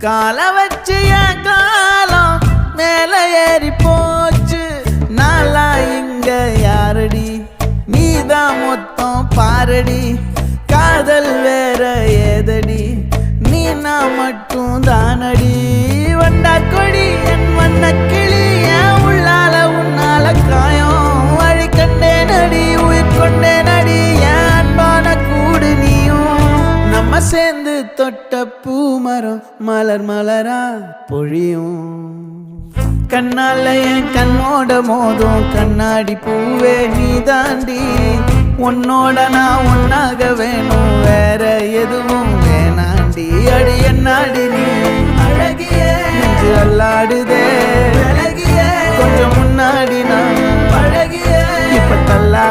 கால வச்சு என் காலம் மேல ஏறி போச்சு. நாளா இங்க யாரடி, நீதான் மொத்தம் பாரடி. காதல் வேற ஏதடி, நீ நான் மட்டும் தானடி. வண்டா கொடி என் வண்ண கிளி, என் உள்ளால உன்னால காயம். வழி கண்டே நடி, உயிர் கொண்டே நடி, என் அன்பான கூடு நீயும். நம்ம சேர்ந்து தொட்ட பூமரம் மலர் மலரா பொழியும். கண்ணால என் கண்ணோட மோதும் கண்ணாடி பூவே நீ தாண்டி. உன்னோட நான் ஒன்னாக வேணும், வேற எதுவும் வேணாண்டி. அடி என்னாடி நீ அழகிய நெஞ்சு அல்லாடுதே அழகிய. கொஞ்சம் முன்னாடி நான் அழகிய இப்ப தள்ளா